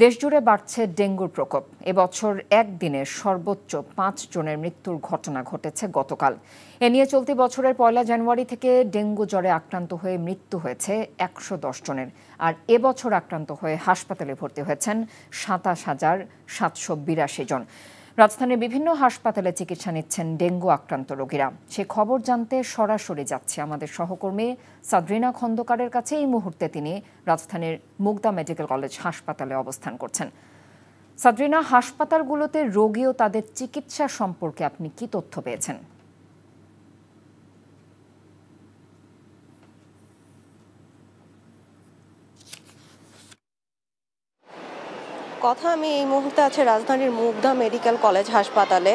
দেশজুড়ে বাড়ছে ডেঙ্গুর প্রকোপ। এবছর একদিনে সর্বোচ্চ ৫ জনের মৃত্যুর ঘটনা ঘটেছে গতকাল। এ নিয়ে চলতি বছরের ১ জানুয়ারি থেকে ডেঙ্গু জ্বরে আক্রান্ত হয়ে মৃত্যু হয়েছে ১১০ জনের। আর এবছর আক্রান্ত হয়ে হাসপাতালে ভর্তি হয়েছেন ২৭,৭৮২ জন। রাজধানীর বিভিন্ন হাসপাতালে চিকিৎসা নিচ্ছেন ডেঙ্গু আক্রান্ত রোগীরা। সে খবর জানতে সরাসরি যাচ্ছে আমাদের সহকর্মী সাদরিনা খন্দকারের কাছে। এই মুহূর্তে তিনি রাজধানীর মুগদা মেডিকেল কলেজ হাসপাতালে অবস্থান করছেন। সাদরিনা, হাসপাতালগুলোতে রোগী ও তাদের চিকিৎসা সম্পর্কে আপনি কি তথ্য পেয়েছেন? আমি এই মুহূর্তে আছে রাজধানীর মুগদা মেডিকেল কলেজ হাসপাতালে।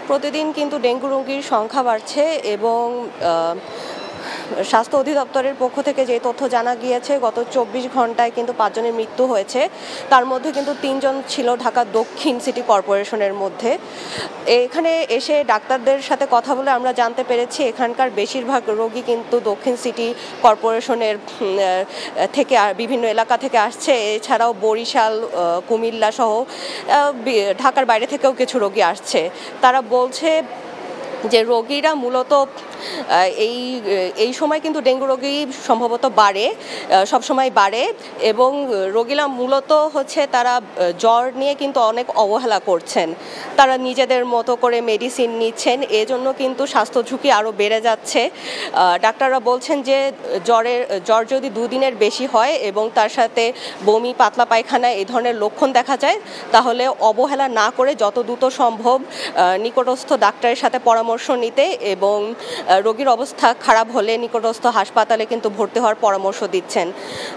প্রতিদিন কিন্তু ডেঙ্গু রোগীর সংখ্যা বাড়ছে এবং স্বাস্থ্য অধিদপ্তরের পক্ষ থেকে যে তথ্য জানা গিয়েছে, গত ২৪ ঘন্টায় কিন্তু ৫ জনের মৃত্যু হয়েছে। তার মধ্যে কিন্তু ৩ জন ছিল ঢাকা দক্ষিণ সিটি কর্পোরেশনের মধ্যে। এখানে এসে ডাক্তারদের সাথে কথা বলে আমরা জানতে পেরেছি এখানকার বেশিরভাগ রোগী কিন্তু দক্ষিণ সিটি কর্পোরেশনের থেকে বিভিন্ন এলাকা থেকে আসছে। এছাড়াও বরিশাল, কুমিল্লা সহ ঢাকার বাইরে থেকেও কিছু রোগী আসছে। তারা বলছে যে রোগীরা মূলত এই সময় কিন্তু ডেঙ্গু রোগী সম্ভবত সবসময় বাড়ে এবং রোগীরা মূলত তারা জ্বর নিয়ে কিন্তু অনেক অবহেলা করছেন। তারা নিজেদের মতো করে মেডিসিন নিচ্ছেন, এজন্য কিন্তু স্বাস্থ্য ঝুঁকি আরও বেড়ে যাচ্ছে। ডাক্তাররা বলছেন যে জ্বর যদি 2 দিনের বেশি হয় এবং তার সাথে বমি, পাতলা পায়খানা এই ধরনের লক্ষণ দেখা যায়, তাহলে অবহেলা না করে যত দ্রুত সম্ভব নিকটস্থ ডাক্তারের সাথে পরামর্শ নিতে এবং রোগীর অবস্থা খারাপ হলে নিকটস্থ হাসপাতালে কিন্তু ভর্তি হওয়ার পরামর্শ দিচ্ছেন।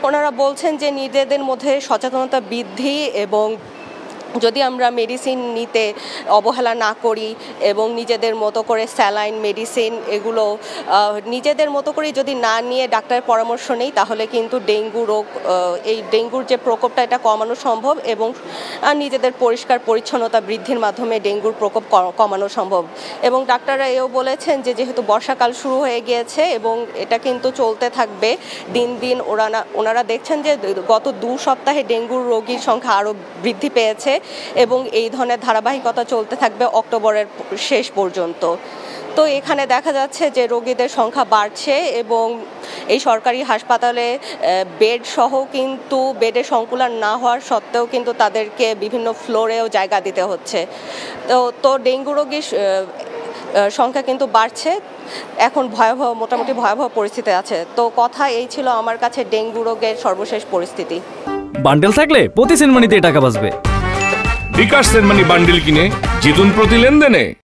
ওনারা বলছেন যে নিজেদের মধ্যে সচেতনতা বৃদ্ধি এবং যদি আমরা মেডিসিন নিতে অবহেলা না করি এবং নিজেদের মতো করে স্যালাইন, মেডিসিন এগুলো নিজেদের মতো করে যদি না নিয়ে ডাক্তারের পরামর্শ নেই, তাহলে কিন্তু এই ডেঙ্গুর যে প্রকোপটা এটা কমানো সম্ভব এবং নিজেদের পরিষ্কার পরিচ্ছন্নতা বৃদ্ধির মাধ্যমে ডেঙ্গুর প্রকোপ কমানো সম্ভব। এবং ডাক্তাররা এও বলেছেন যে যেহেতু বর্ষাকাল শুরু হয়ে গিয়েছে এবং এটা কিন্তু চলতে থাকবে দিন দিন, ওনারা দেখছেন যে গত 2 সপ্তাহে ডেঙ্গুর রোগীর সংখ্যা আরও বৃদ্ধি পেয়েছে এবং এই ধরনের ধারাবাহিকতা চলতে থাকবে অক্টোবরের শেষ পর্যন্ত। তো এখানে দেখা যাচ্ছে যে রোগীদের সংখ্যা বাড়ছে এবং এই সরকারি হাসপাতালে বেডের সংকুলান না হওয়ার সত্ত্বেও কিন্তু তাদেরকে বিভিন্ন ফ্লোরেও জায়গা দিতে হচ্ছে। তো ডেঙ্গু রোগীর সংখ্যা কিন্তু বাড়ছে। এখন মোটামুটি ভয়াবহ পরিস্থিতি আছে। তো কথা এই ছিল আমার কাছে ডেঙ্গু রোগের সর্বশেষ পরিস্থিতি। বান্ডেল থাকলে প্রতি সেনমানিতে টাকা বাঁচবে। বিকাশ সেনমানি বান্ডেল কিনে জিতুন প্রতি লেনদেনে।